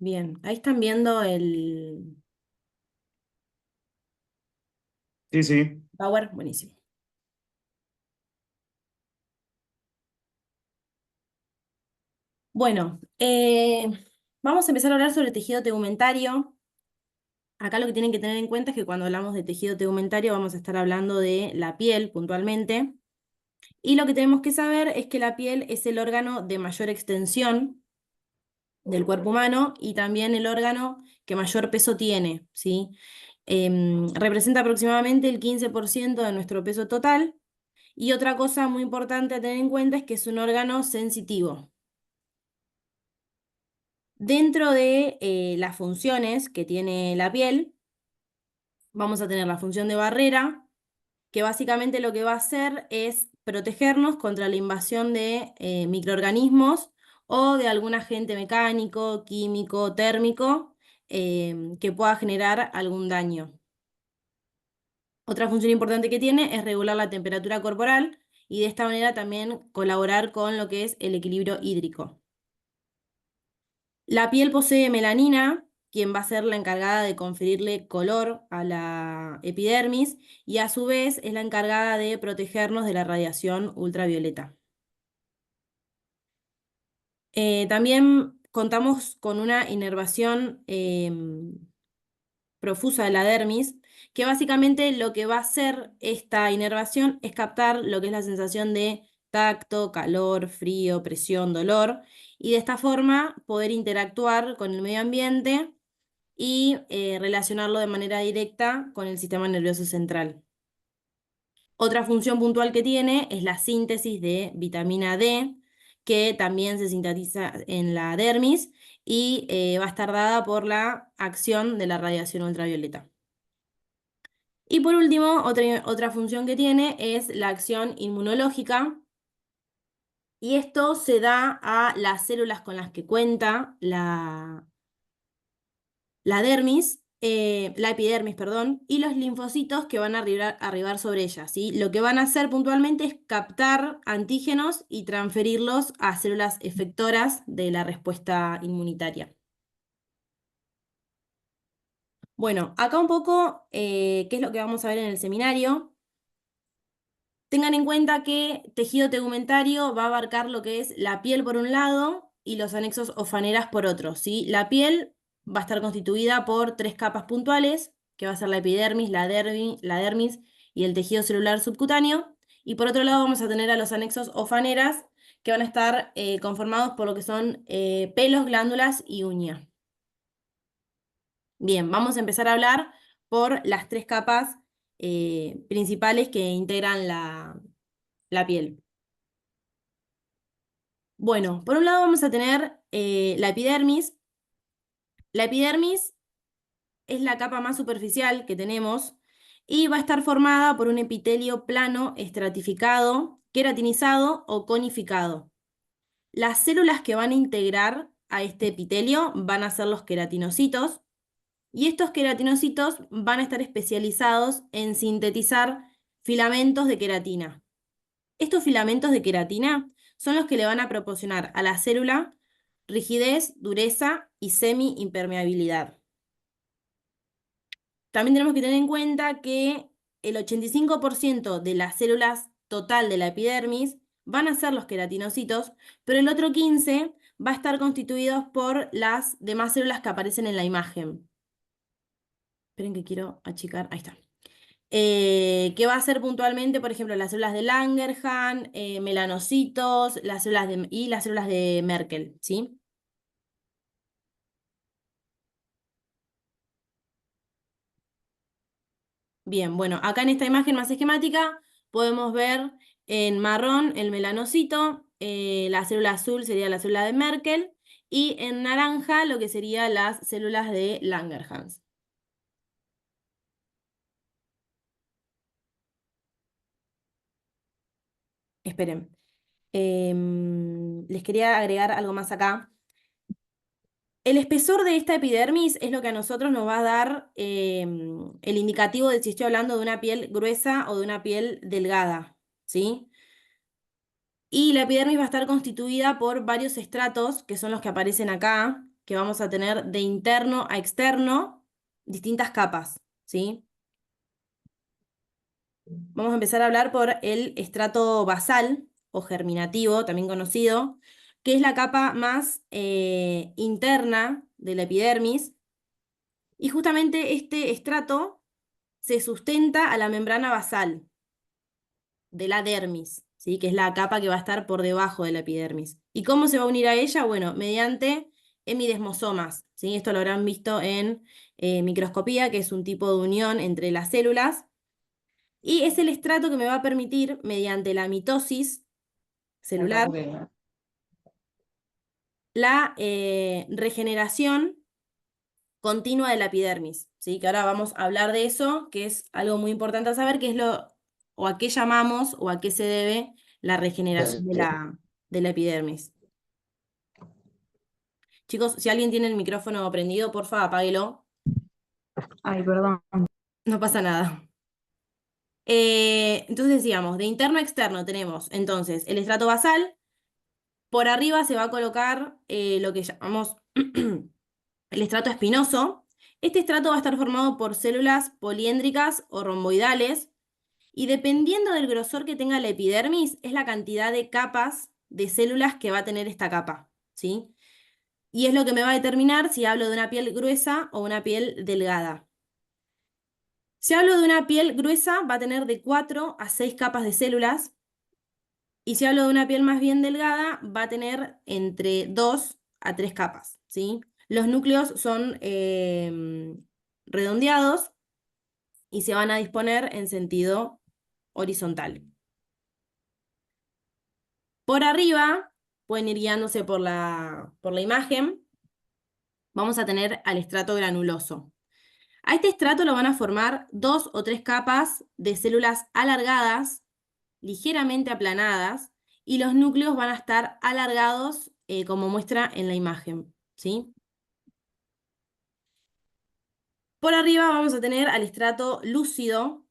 Bien, ahí están viendo el Sí, sí. Power, buenísimo. Bueno, vamos a empezar a hablar sobre tejido tegumentario. Acá lo que tienen que tener en cuenta es que cuando hablamos de tejido tegumentario vamos a estar hablando de la piel puntualmente. Y lo que tenemos que saber es que la piel es el órgano de mayor extensión del cuerpo humano y también el órgano que mayor peso tiene, ¿sí? Representa aproximadamente el 15% de nuestro peso total. Y otra cosa muy importante a tener en cuenta es que es un órgano sensitivo. Dentro de las funciones que tiene la piel, vamos a tener la función de barrera, que básicamente lo que va a hacer es protegernos contra la invasión de microorganismos o de algún agente mecánico, químico, térmico, que pueda generar algún daño. Otra función importante que tiene es regular la temperatura corporal y de esta manera también colaborar con lo que es el equilibrio hídrico. La piel posee melanina, quien va a ser la encargada de conferirle color a la epidermis y a su vez es la encargada de protegernos de la radiación ultravioleta. También contamos con una inervación profusa de la dermis, que básicamente lo que va a hacer esta inervación es captar lo que es la sensación de tacto, calor, frío, presión, dolor, y de esta forma poder interactuar con el medio ambiente y relacionarlo de manera directa con el sistema nervioso central. Otra función puntual que tiene es la síntesis de vitamina D, que también se sintetiza en la dermis y va a estar dada por la acción de la radiación ultravioleta. Y por último, otra función que tiene es la acción inmunológica, y esto se da a las células con las que cuenta la dermis, la epidermis, perdón, y los linfocitos que van a arribar sobre ella, ¿sí? Lo que van a hacer puntualmente es captar antígenos y transferirlos a células efectoras de la respuesta inmunitaria. Bueno, acá un poco, ¿qué es lo que vamos a ver en el seminario? Tengan en cuenta que tejido tegumentario va a abarcar lo que es la piel por un lado y los anexos o faneras por otro, ¿sí? La piel va a estar constituida por tres capas puntuales, que va a ser la epidermis, la dermis y el tejido celular subcutáneo. Y por otro lado vamos a tener a los anexos o faneras, que van a estar conformados por lo que son pelos, glándulas y uña. Bien, vamos a empezar a hablar por las tres capas principales que integran la piel. Bueno, por un lado vamos a tener la epidermis. La epidermis es la capa más superficial que tenemos y va a estar formada por un epitelio plano, estratificado, queratinizado o conificado. Las células que van a integrar a este epitelio van a ser los queratinocitos, y estos queratinocitos van a estar especializados en sintetizar filamentos de queratina. Estos filamentos de queratina son los que le van a proporcionar a la célula rigidez, dureza y semi-impermeabilidad. También tenemos que tener en cuenta que el 85% de las células total de la epidermis van a ser los queratinocitos, pero el otro 15% va a estar constituidos por las demás células que aparecen en la imagen. Esperen que quiero achicar, ahí está. Que va a ser puntualmente, por ejemplo, las células de Langerhans, melanocitos, y las células de Merkel, ¿sí? Bien, bueno, acá en esta imagen más esquemática podemos ver en marrón el melanocito, la célula azul sería la célula de Merkel, y en naranja lo que serían las células de Langerhans. Esperen. Les quería agregar algo más acá. El espesor de esta epidermis es lo que a nosotros nos va a dar el indicativo de si estoy hablando de una piel gruesa o de una piel delgada, ¿sí? Y la epidermis va a estar constituida por varios estratos, que son los que aparecen acá. que vamos a tener de interno a externo distintas capas, ¿sí? Vamos a empezar a hablar por el estrato basal o germinativo, también conocido, que es la capa más interna de la epidermis. Y justamente este estrato se sustenta a la membrana basal de la dermis, ¿sí? Que es la capa que va a estar por debajo de la epidermis. ¿Y cómo se va a unir a ella? Bueno, mediante hemidesmosomas, ¿sí? Esto lo habrán visto en microscopía, que es un tipo de unión entre las células. Y es el estrato que me va a permitir, mediante la mitosis celular, la regeneración continua de la epidermis, ¿sí? Que ahora vamos a hablar de eso, que es algo muy importante a saber, que es o a qué llamamos, o a qué se debe la regeneración de la epidermis. Chicos, si alguien tiene el micrófono prendido, porfa, apáguelo. Ay, perdón. No pasa nada. Entonces decíamos, de interno a externo tenemos entonces el estrato basal. Por arriba se va a colocar lo que llamamos el estrato espinoso. Este estrato va a estar formado por células poliéndricas o romboidales, y dependiendo del grosor que tenga la epidermis, es la cantidad de capas de células que va a tener esta capa, ¿sí? Y es lo que me va a determinar si hablo de una piel gruesa o una piel delgada. Si hablo de una piel gruesa, va a tener de 4 a 6 capas de células, y si hablo de una piel más bien delgada, va a tener entre 2 a 3 capas, ¿sí? Los núcleos son redondeados y se van a disponer en sentido horizontal. Por arriba, pueden ir guiándose por la imagen, vamos a tener al estrato granuloso. A este estrato lo van a formar 2 o 3 capas de células alargadas, ligeramente aplanadas, y los núcleos van a estar alargados como muestra en la imagen, ¿sí? Por arriba vamos a tener al estrato lúcido,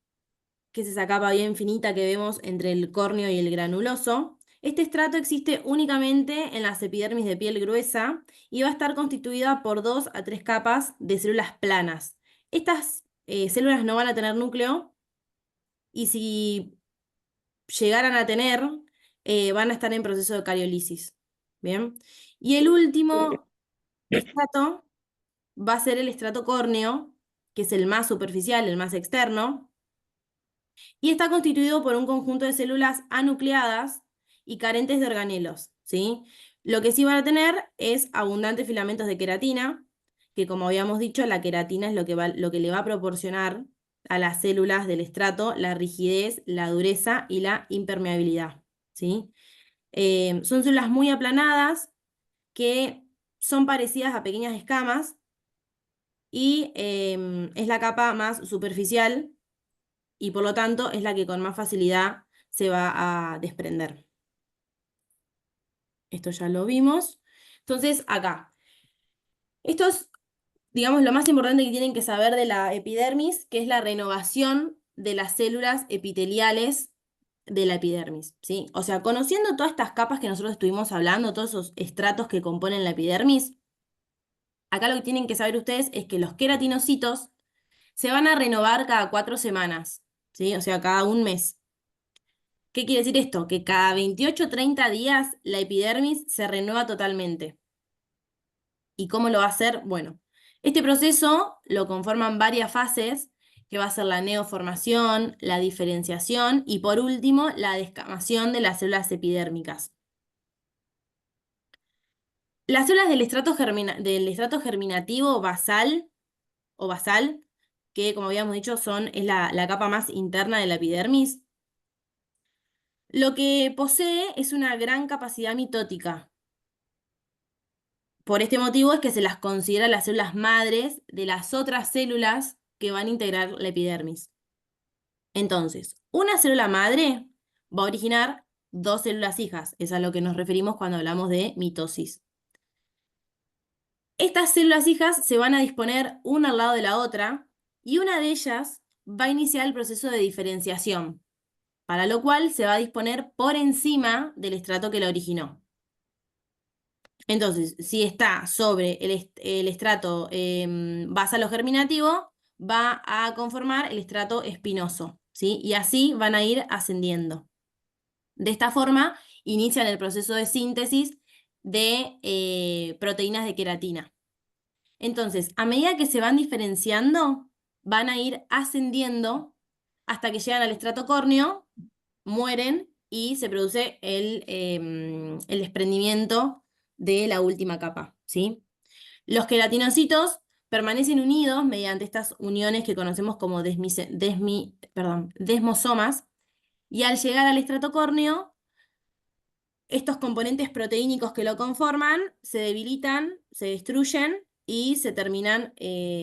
que es esa capa bien finita que vemos entre el córneo y el granuloso. Este estrato existe únicamente en las epidermis de piel gruesa y va a estar constituida por 2 a 3 capas de células planas. Estas células no van a tener núcleo, y si llegaran a tener, van a estar en proceso de cariolisis. ¿Bien? Y el último estrato va a ser el estrato córneo, que es el más superficial, el más externo, y está constituido por un conjunto de células anucleadas y carentes de organelos, ¿sí? Lo que sí van a tener es abundantes filamentos de queratina, que como habíamos dicho, la queratina es lo que le va a proporcionar a las células del estrato la rigidez, la dureza y la impermeabilidad, ¿sí? Son células muy aplanadas que son parecidas a pequeñas escamas, y es la capa más superficial, y por lo tanto es la que con más facilidad se va a desprender. Esto ya lo vimos. Entonces, acá. Esto es, digamos, lo más importante que tienen que saber de la epidermis, que es la renovación de las células epiteliales de la epidermis, ¿sí? O sea, conociendo todas estas capas que nosotros estuvimos hablando, todos esos estratos que componen la epidermis, acá lo que tienen que saber ustedes es que los queratinocitos se van a renovar cada 4 semanas, ¿sí? O sea, cada un mes. ¿Qué quiere decir esto? Que cada 28 o 30 días la epidermis se renueva totalmente. ¿Y cómo lo va a hacer? Bueno, este proceso lo conforman varias fases, que va a ser la neoformación, la diferenciación y por último la descamación de las células epidérmicas. Las células del estrato germinativo basal o basal, que como habíamos dicho es la capa más interna de la epidermis, lo que posee es una gran capacidad mitótica. Por este motivo es que se las considera las células madres de las otras células que van a integrar la epidermis. Entonces, una célula madre va a originar 2 células hijas. Es a lo que nos referimos cuando hablamos de mitosis. Estas células hijas se van a disponer una al lado de la otra, y una de ellas va a iniciar el proceso de diferenciación, para lo cual se va a disponer por encima del estrato que la originó. Entonces, si está sobre el estrato basal o germinativo, va a conformar el estrato espinoso, ¿sí? Y así van a ir ascendiendo. De esta forma, inician el proceso de síntesis de proteínas de queratina. Entonces, a medida que se van diferenciando, van a ir ascendiendo hasta que llegan al estrato córneo, mueren y se produce el desprendimiento de la última capa, ¿sí? Los queratinocitos permanecen unidos mediante estas uniones que conocemos como desmosomas, y al llegar al estrato córneo, estos componentes proteínicos que lo conforman se debilitan, se destruyen y se terminan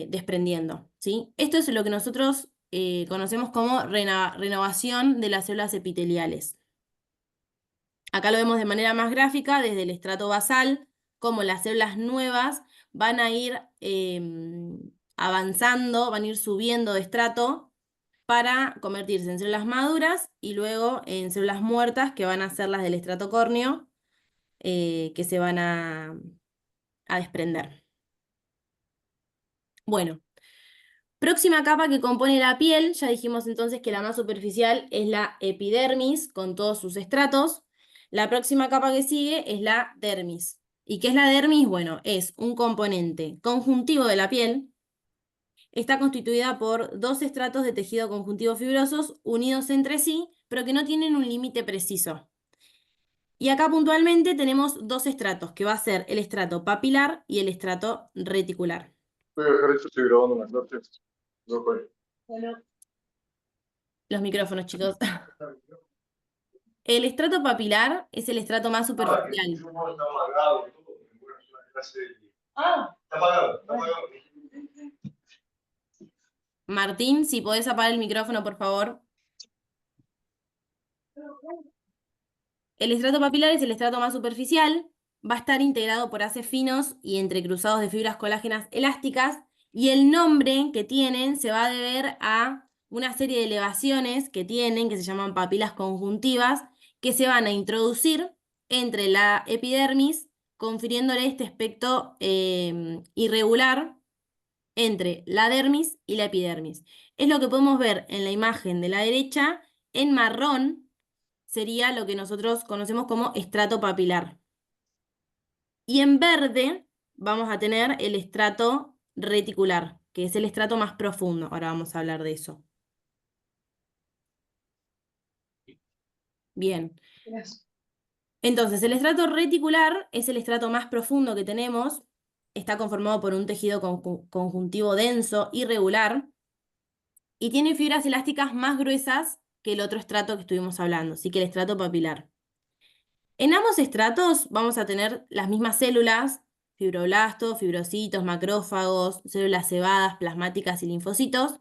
desprendiendo, ¿sí? Esto es lo que nosotros conocemos como renovación de las células epiteliales. Acá lo vemos de manera más gráfica, desde el estrato basal, como las células nuevas van a ir avanzando, van a ir subiendo de estrato para convertirse en células maduras y luego en células muertas que van a ser las del estrato córneo, que se van a desprender. Bueno, próxima capa que compone la piel, ya dijimos entonces que la más superficial es la epidermis con todos sus estratos. La próxima capa que sigue es la dermis. ¿Y qué es la dermis? Bueno, es un componente conjuntivo de la piel. Está constituida por dos estratos de tejido conjuntivo fibrosos unidos entre sí, pero que no tienen un límite preciso. Y acá puntualmente tenemos dos estratos, que va a ser el estrato papilar y el estrato reticular. Voy a dejar esto, estoy grabando unas noches. No fue. Los micrófonos, chicos. El estrato papilar es el estrato más superficial. Está apagado. Está apagado, está apagado. Martín, si podés apagar el micrófono, por favor. El estrato papilar es el estrato más superficial, va a estar integrado por haces finos y entrecruzados de fibras colágenas elásticas, y el nombre que tienen se va a deber a una serie de elevaciones que tienen, que se llaman papilas conjuntivas, que se van a introducir entre la epidermis, confiriéndole este aspecto irregular entre la dermis y la epidermis. Es lo que podemos ver en la imagen de la derecha. En marrón sería lo que nosotros conocemos como estrato papilar. Y en verde vamos a tener el estrato reticular, que es el estrato más profundo. Ahora vamos a hablar de eso. Bien. Entonces, el estrato reticular es el estrato más profundo que tenemos. Está conformado por un tejido conjuntivo denso, irregular, y tiene fibras elásticas más gruesas que el otro estrato que estuvimos hablando, así que el estrato papilar. En ambos estratos vamos a tener las mismas células, fibroblastos, fibrocitos, macrófagos, células cebadas, plasmáticas y linfocitos,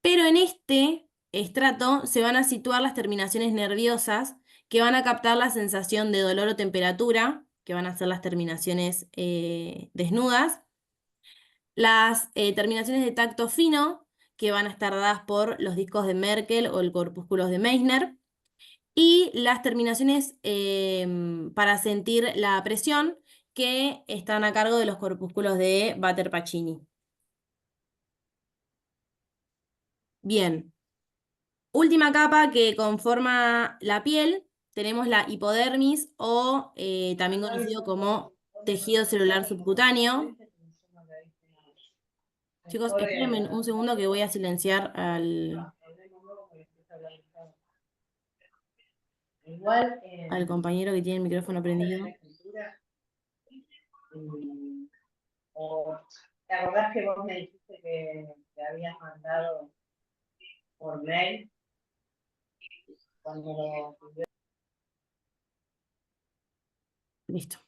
pero en este estrato se van a situar las terminaciones nerviosas que van a captar la sensación de dolor o temperatura, que van a ser las terminaciones desnudas, las terminaciones de tacto fino, que van a estar dadas por los discos de Merkel o el corpúsculos de Meissner, y las terminaciones para sentir la presión, que están a cargo de los corpúsculos de Batter-Pacini. Bien. Última capa que conforma la piel, tenemos la hipodermis o también conocido como tejido celular subcutáneo. Chicos, espérenme un segundo que voy a silenciar al compañero que tiene el micrófono prendido. ¿Te acordás que vos me dijiste que habías mandado por mail cuando lo... Listo.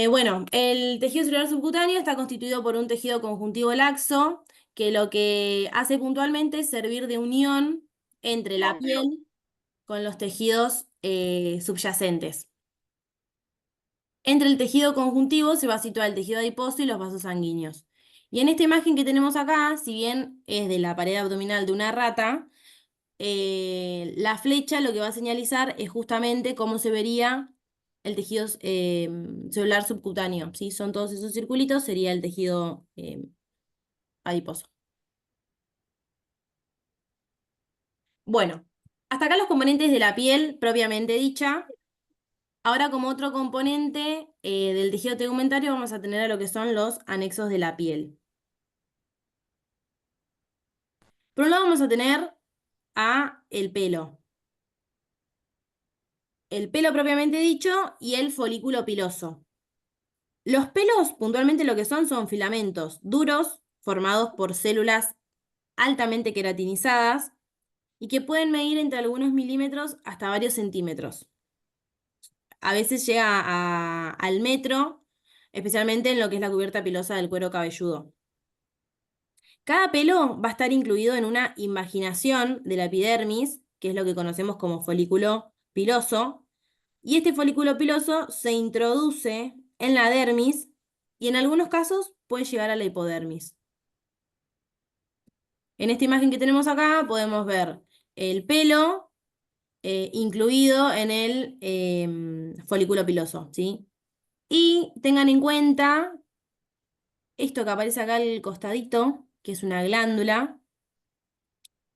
Bueno, el tejido celular subcutáneo está constituido por un tejido conjuntivo laxo, que lo que hace puntualmente es servir de unión entre la piel con los tejidos subyacentes. Entre el tejido conjuntivo se va a situar el tejido adiposo y los vasos sanguíneos. Y en esta imagen que tenemos acá, si bien es de la pared abdominal de una rata, la flecha lo que va a señalizar es justamente cómo se vería el tejido celular subcutáneo, ¿sí? Son todos esos circulitos, sería el tejido adiposo. Bueno, hasta acá los componentes de la piel propiamente dicha. Ahora como otro componente del tejido tegumentario vamos a tener a lo que son los anexos de la piel. Por un lado vamos a tener a el pelo. El pelo propiamente dicho y el folículo piloso. Los pelos, puntualmente lo que son filamentos duros formados por células altamente queratinizadas y que pueden medir entre algunos milímetros hasta varios centímetros. A veces llega al metro, especialmente en lo que es la cubierta pilosa del cuero cabelludo. Cada pelo va a estar incluido en una invaginación de la epidermis, que es lo que conocemos como folículo piloso, y este folículo piloso se introduce en la dermis y en algunos casos puede llegar a la hipodermis. En esta imagen que tenemos acá podemos ver el pelo incluido en el folículo piloso, ¿sí? Y tengan en cuenta esto que aparece acá al costadito, que es una glándula,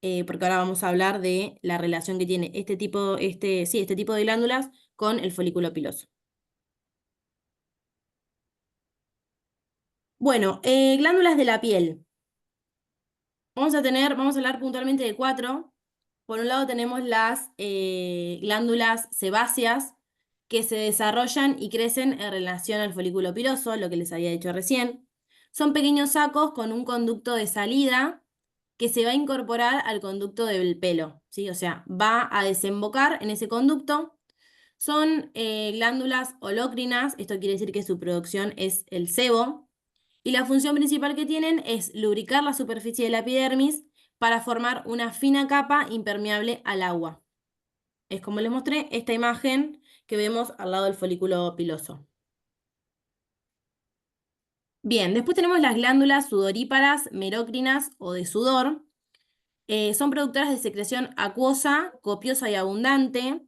porque ahora vamos a hablar de la relación que tiene este tipo de glándulas con el folículo piloso. Bueno, glándulas de la piel. Vamos a hablar puntualmente de 4. Por un lado tenemos las glándulas sebáceas que se desarrollan y crecen en relación al folículo piloso, lo que les había dicho recién. Son pequeños sacos con un conducto de salida que se va a incorporar al conducto del pelo, ¿sí? O sea, va a desembocar en ese conducto. Son glándulas holócrinas, esto quiere decir que su producción es el sebo, y la función principal que tienen es lubricar la superficie de la epidermis para formar una fina capa impermeable al agua. Es como les mostré esta imagen que vemos al lado del folículo piloso. Bien, después tenemos las glándulas sudoríparas, merócrinas o de sudor. Son productoras de secreción acuosa, copiosa y abundante.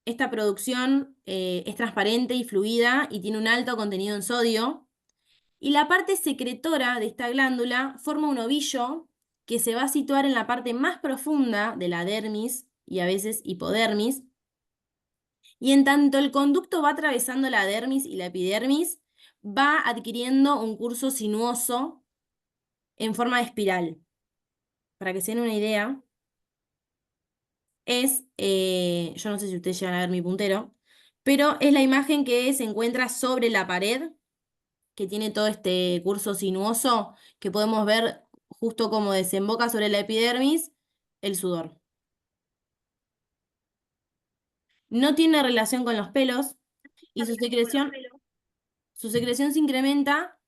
Esta producción es transparente y fluida y tiene un alto contenido en sodio. Y la parte secretora de esta glándula forma un ovillo que se va a situar en la parte más profunda de la dermis y a veces hipodermis. Y en tanto el conducto va atravesando la dermis y la epidermis, va adquiriendo un curso sinuoso en forma de espiral. Para que se den una idea, yo no sé si ustedes llegan a ver mi puntero, pero es la imagen que se encuentra sobre la pared, que tiene todo este curso sinuoso, que podemos ver justo como desemboca sobre la epidermis el sudor. No tiene relación con los pelos y su secreción se incrementa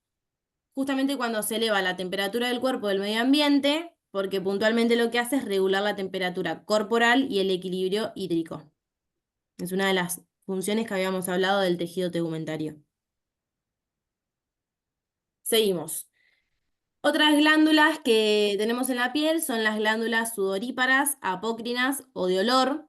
justamente cuando se eleva la temperatura del cuerpo del medio ambiente, porque puntualmente lo que hace es regular la temperatura corporal y el equilibrio hídrico. Es una de las funciones que habíamos hablado del tejido tegumentario. Seguimos. Otras glándulas que tenemos en la piel son las glándulas sudoríparas, apócrinas o de olor.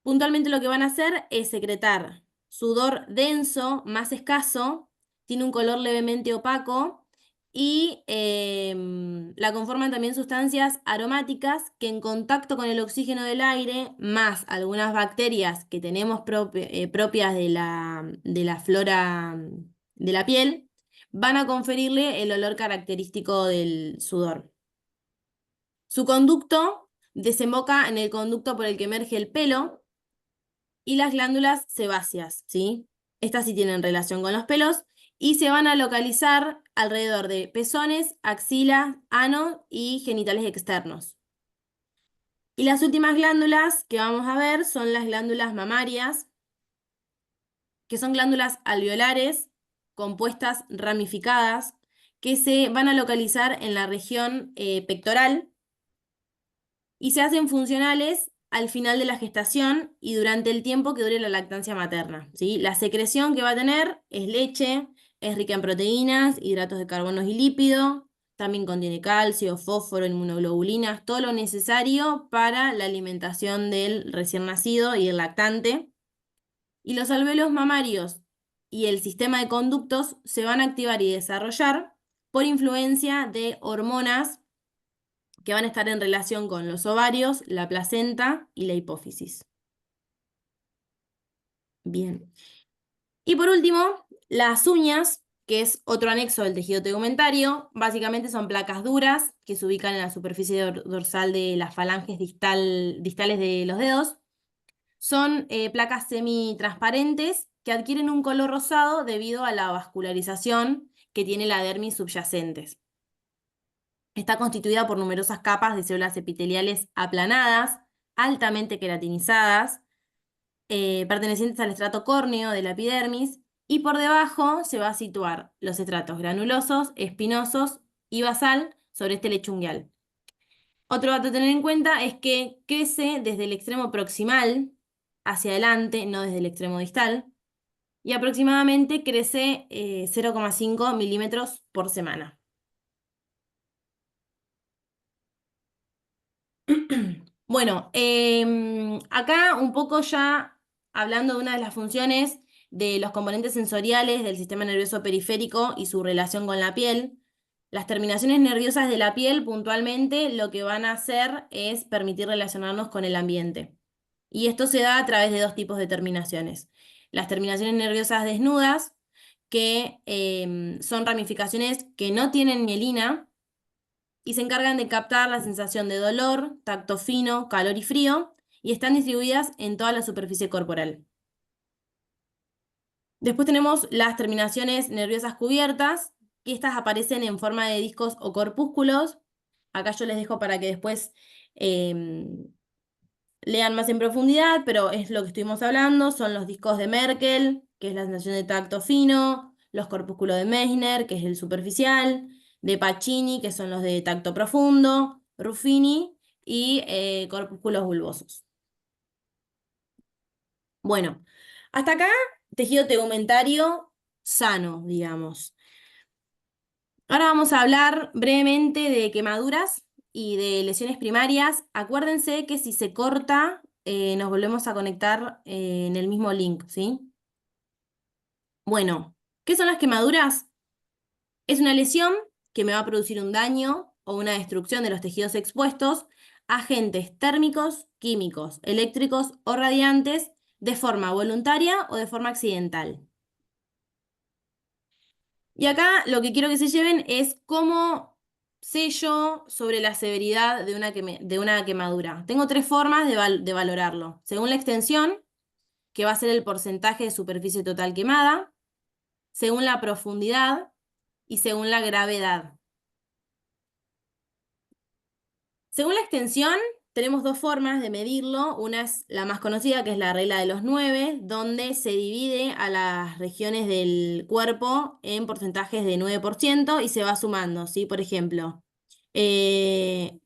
Puntualmente lo que van a hacer es secretar sudor denso, más escaso, tiene un color levemente opaco y la conforman también sustancias aromáticas que en contacto con el oxígeno del aire, más algunas bacterias que tenemos propias de la flora de la piel, van a conferirle el olor característico del sudor. Su conducto desemboca en el conducto por el que emerge el pelo y las glándulas sebáceas, ¿sí? Estas sí tienen relación con los pelos y se van a localizar alrededor de pezones, axilas, ano y genitales externos. Y las últimas glándulas que vamos a ver son las glándulas mamarias, que son glándulas alveolares, compuestas ramificadas, que se van a localizar en la región pectoral y se hacen funcionales al final de la gestación y durante el tiempo que dure la lactancia materna, ¿sí? La secreción que va a tener es leche, es rica en proteínas, hidratos de carbono y lípido, también contiene calcio, fósforo, inmunoglobulinas, todo lo necesario para la alimentación del recién nacido y el lactante. Y los alvéolos mamarios y el sistema de conductos se van a activar y desarrollar por influencia de hormonas que van a estar en relación con los ovarios, la placenta y la hipófisis. Bien. Y por último, las uñas, que es otro anexo del tejido tegumentario, básicamente son placas duras que se ubican en la superficie dorsal de las falanges distales de los dedos. Son placas semitransparentes que adquieren un color rosado debido a la vascularización que tiene la dermis subyacentes. Está constituida por numerosas capas de células epiteliales aplanadas, altamente queratinizadas, pertenecientes al estrato córneo de la epidermis, y por debajo se va a situar los estratos granulosos, espinosos y basal sobre este lecho unguial. Otro dato a tener en cuenta es que crece desde el extremo proximal hacia adelante, no desde el extremo distal, y aproximadamente crece 0,5 milímetros por semana. Bueno, acá un poco ya hablando de una de las funciones de los componentes sensoriales del sistema nervioso periférico y su relación con la piel. Las terminaciones nerviosas de la piel puntualmente lo que van a hacer es permitir relacionarnos con el ambiente. Y esto se da a través de dos tipos de terminaciones. Las terminaciones nerviosas desnudas, que son ramificaciones que no tienen mielina, y se encargan de captar la sensación de dolor, tacto fino, calor y frío, y están distribuidas en toda la superficie corporal. Después tenemos las terminaciones nerviosas cubiertas, que estas aparecen en forma de discos o corpúsculos. Acá yo les dejo para que después lean más en profundidad, pero es lo que estuvimos hablando, son los discos de Merkel, que es la sensación de tacto fino, los corpúsculos de Meissner, que es el superficial, de Pacini, que son los de tacto profundo, Ruffini y corpúsculos bulbosos. Bueno, hasta acá tejido tegumentario sano, digamos. Ahora vamos a hablar brevemente de quemaduras y de lesiones primarias. Acuérdense que si se corta, nos volvemos a conectar en el mismo link, ¿sí? Bueno, ¿qué son las quemaduras? Es una lesión que me va a producir un daño o una destrucción de los tejidos expuestos a agentes térmicos, químicos, eléctricos o radiantes de forma voluntaria o de forma accidental. Y acá lo que quiero que se lleven es cómo sé yo sobre la severidad de una quemadura. Tengo tres formas de valorarlo. Según la extensión, que va a ser el porcentaje de superficie total quemada, según la profundidad y según la gravedad. Según la extensión, tenemos dos formas de medirlo. Una es la más conocida, que es la regla de los 9, donde se divide a las regiones del cuerpo en porcentajes de 9% y se va sumando, ¿sí? Por ejemplo, el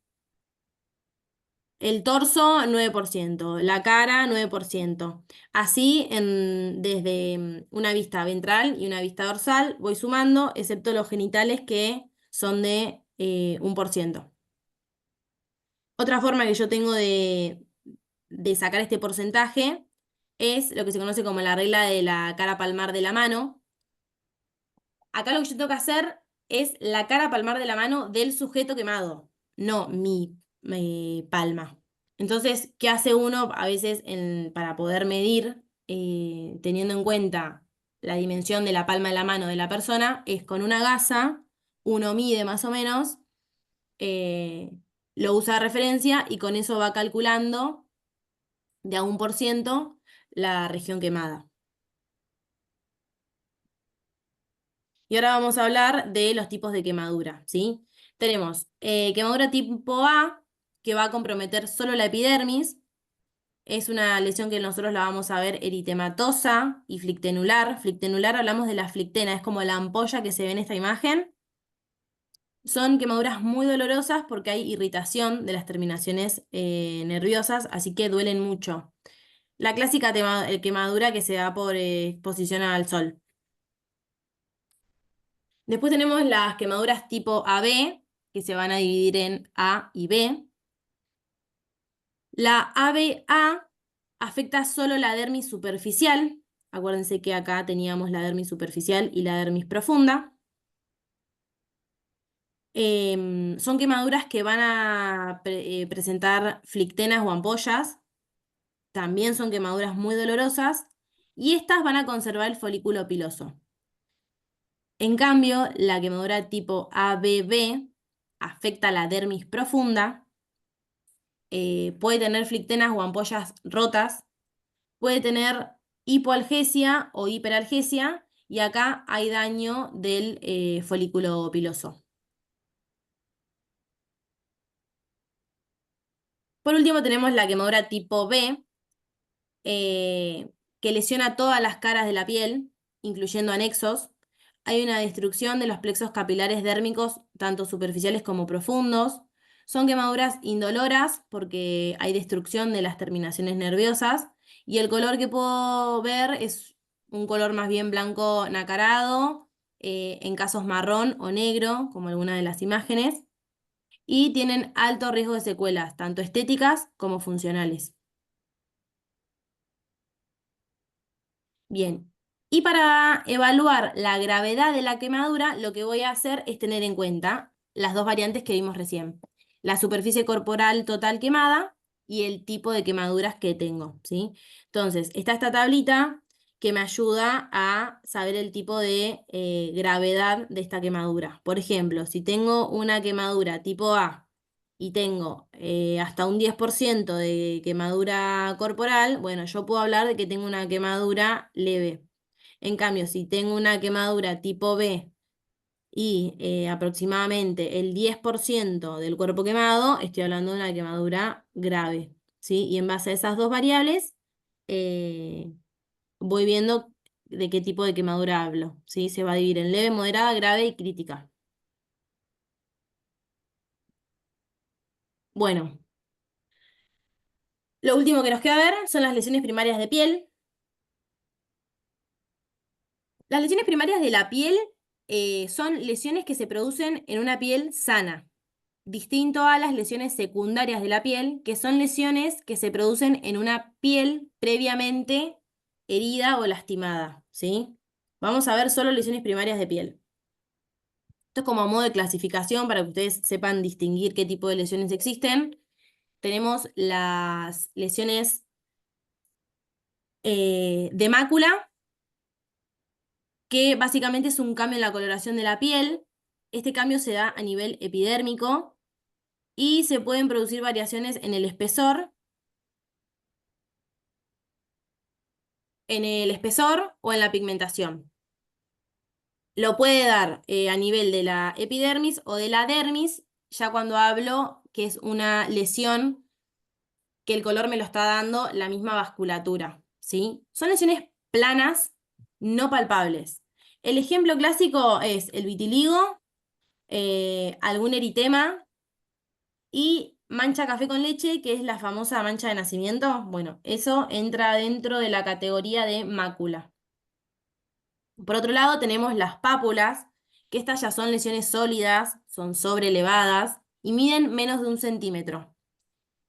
torso 9%, la cara 9%. Así, desde una vista ventral y una vista dorsal, voy sumando, excepto los genitales que son de 1%. Otra forma que yo tengo de sacar este porcentaje es lo que se conoce como la regla de la cara palmar de la mano. Acá lo que yo tengo que hacer es la cara palmar de la mano del sujeto quemado, no mi palma. Entonces, ¿qué hace uno a veces para poder medir, teniendo en cuenta la dimensión de la palma de la mano de la persona? Es con una gasa, uno mide más o menos, lo usa de referencia y con eso va calculando de a 1% la región quemada. Y ahora vamos a hablar de los tipos de quemadura, ¿sí? Tenemos quemadura tipo A, que va a comprometer solo la epidermis. Es una lesión que nosotros la vamos a ver eritematosa y flictenular. Flictenular hablamos de la flictena, es como la ampolla que se ve en esta imagen. Son quemaduras muy dolorosas porque hay irritación de las terminaciones nerviosas, así que duelen mucho. La clásica quemadura que se da por exposición al sol. Después tenemos las quemaduras tipo AB, que se van a dividir en A y B. La ABA afecta solo la dermis superficial, Acuérdense que acá teníamos la dermis superficial y la dermis profunda. Son quemaduras que van a presentar flictenas o ampollas. También son quemaduras muy dolorosas. Y estas van a conservar el folículo piloso. En cambio, la quemadura tipo ABB afecta la dermis profunda. Puede tener flictenas o ampollas rotas. Puede tener hipoalgesia o hiperalgesia. Y acá hay daño del folículo piloso. Por último tenemos la quemadura tipo B, que lesiona todas las caras de la piel, incluyendo anexos. Hay una destrucción de los plexos capilares dérmicos, tanto superficiales como profundos. Son quemaduras indoloras porque hay destrucción de las terminaciones nerviosas. Y el color que puedo ver es un color más bien blanco nacarado, en casos marrón o negro, como alguna de las imágenes. Y tienen alto riesgo de secuelas, tanto estéticas como funcionales. Bien, y para evaluar la gravedad de la quemadura, lo que voy a hacer es tener en cuenta las dos variantes que vimos recién. La superficie corporal total quemada y el tipo de quemaduras que tengo, ¿sí? Entonces, está esta tablita que me ayuda a saber el tipo de gravedad de esta quemadura. Por ejemplo, si tengo una quemadura tipo A y tengo hasta un 10% de quemadura corporal, bueno, yo puedo hablar de que tengo una quemadura leve. En cambio, si tengo una quemadura tipo B y aproximadamente el 10% del cuerpo quemado, estoy hablando de una quemadura grave, ¿sí? Y en base a esas dos variables, eh, voy viendo de qué tipo de quemadura hablo, ¿sí? Se va a dividir en leve, moderada, grave y crítica. Bueno, lo último que nos queda ver son las lesiones primarias de piel. Las lesiones primarias de la piel son lesiones que se producen en una piel sana, distinto a las lesiones secundarias de la piel, que son lesiones que se producen en una piel previamente herida o lastimada, ¿sí? Vamos a ver solo lesiones primarias de piel. Esto es como a modo de clasificación para que ustedes sepan distinguir qué tipo de lesiones existen. Tenemos las lesiones de mácula, que básicamente es un cambio en la coloración de la piel. Este cambio se da a nivel epidérmico y se pueden producir variaciones en el espesor o en la pigmentación. Lo puede dar a nivel de la epidermis o de la dermis, ya cuando hablo que es una lesión que el color me lo está dando la misma vasculatura, ¿sí? Son lesiones planas, no palpables. El ejemplo clásico es el vitiligo, algún eritema y mancha café con leche, que es la famosa mancha de nacimiento. Bueno, eso entra dentro de la categoría de mácula. Por otro lado, tenemos las pápulas, que estas ya son lesiones sólidas, son sobreelevadas y miden menos de 1 centímetro.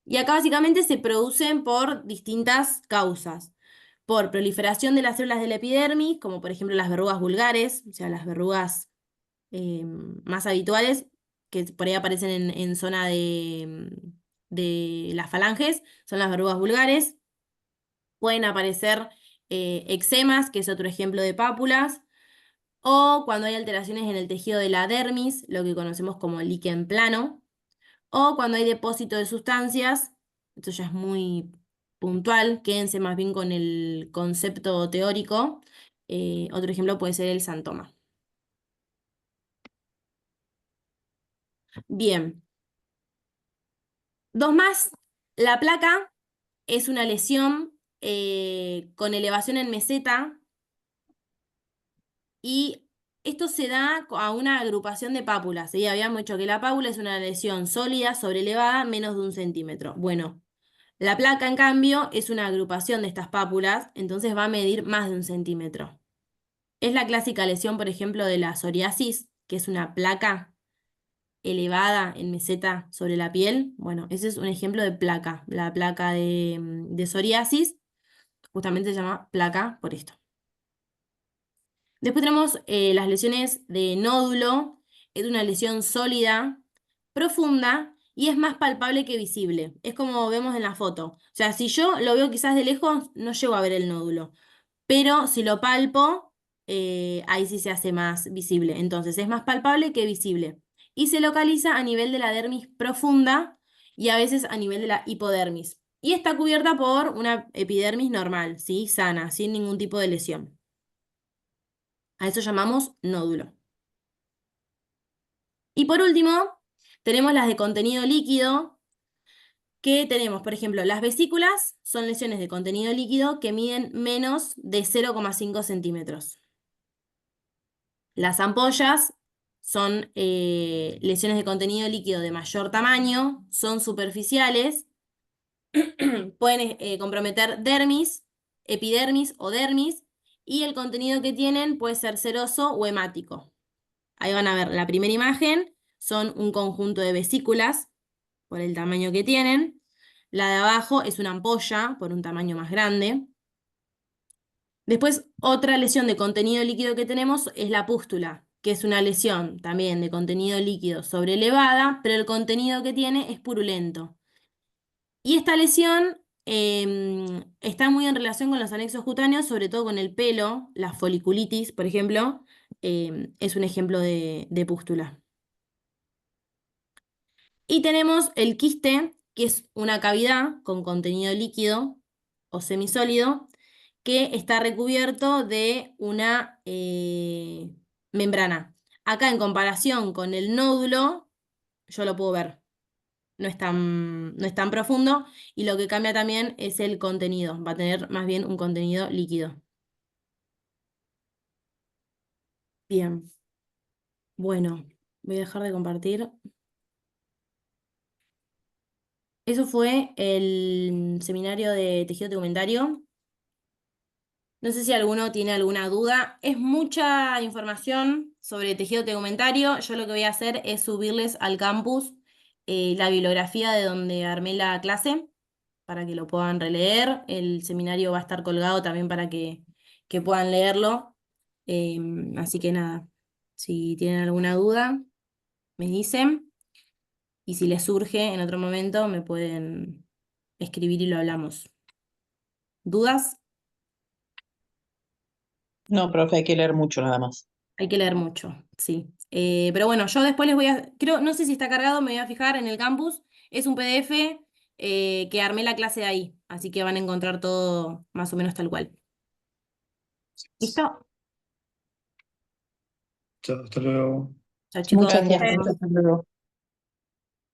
Y acá básicamente se producen por distintas causas. Por proliferación de las células de la epidermis, como por ejemplo las verrugas vulgares, o sea, las verrugas más habituales, que por ahí aparecen en zona de las falanges, son las verrugas vulgares. Pueden aparecer eczemas, que es otro ejemplo de pápulas, o cuando hay alteraciones en el tejido de la dermis, lo que conocemos como líquen plano, o cuando hay depósito de sustancias, esto ya es muy puntual, quédense más bien con el concepto teórico. Otro ejemplo puede ser el xantoma. Bien. Dos más. La placa es una lesión con elevación en meseta y esto se da a una agrupación de pápulas, ¿sí? Habíamos dicho que la pápula es una lesión sólida, sobrelevada, menos de 1 centímetro. Bueno, la placa, en cambio, es una agrupación de estas pápulas, entonces va a medir más de 1 centímetro. Es la clásica lesión, por ejemplo, de la psoriasis, que es una placa elevada en meseta sobre la piel. Bueno, ese es un ejemplo de placa. La placa de psoriasis justamente se llama placa por esto. Después tenemos las lesiones de nódulo. Es una lesión sólida, profunda y es más palpable que visible. Es como vemos en la foto. O sea, si yo lo veo quizás de lejos, no llego a ver el nódulo. Pero si lo palpo, ahí sí se hace más visible. Entonces es más palpable que visible. Y se localiza a nivel de la dermis profunda y a veces a nivel de la hipodermis. Y está cubierta por una epidermis normal, ¿sí? Sana, sin ningún tipo de lesión. A eso llamamos nódulo. Y por último, tenemos las de contenido líquido, que tenemos, por ejemplo, las vesículas son lesiones de contenido líquido que miden menos de 0,5 centímetros. Las ampollas son lesiones de contenido líquido de mayor tamaño, son superficiales, pueden comprometer dermis, epidermis o dermis, y el contenido que tienen puede ser seroso o hemático. Ahí van a ver, la primera imagen son un conjunto de vesículas por el tamaño que tienen. La de abajo es una ampolla por un tamaño más grande. Después, otra lesión de contenido líquido que tenemos es la pústula, que es una lesión también de contenido líquido sobrelevada, pero el contenido que tiene es purulento. Y esta lesión está muy en relación con los anexos cutáneos, sobre todo con el pelo, la foliculitis, por ejemplo, es un ejemplo de pústula. Y tenemos el quiste, que es una cavidad con contenido líquido o semisólido, que está recubierto de una membrana. Acá, en comparación con el nódulo, yo lo puedo ver. No es tan profundo, y lo que cambia también es el contenido. Va a tener más bien un contenido líquido. Bien. Bueno, voy a dejar de compartir. Eso fue el seminario de tejido tegumentario. No sé si alguno tiene alguna duda. Es mucha información sobre tejido tegumentario. Yo lo que voy a hacer es subirles al campus la bibliografía de donde armé la clase para que lo puedan releer. El seminario va a estar colgado también para que puedan leerlo. Así que nada, si tienen alguna duda, me dicen. Y si les surge en otro momento, me pueden escribir y lo hablamos. ¿Dudas? No, profe, hay que leer mucho nada más. Hay que leer mucho, sí. Pero bueno, yo después les voy a... Creo, no sé si está cargado, me voy a fijar en el campus. Es un PDF que armé la clase de ahí, así que van a encontrar todo más o menos tal cual. ¿Listo? Chao, hasta luego. Chao, chicos. Muchas nos gracias. vemos. Hasta luego.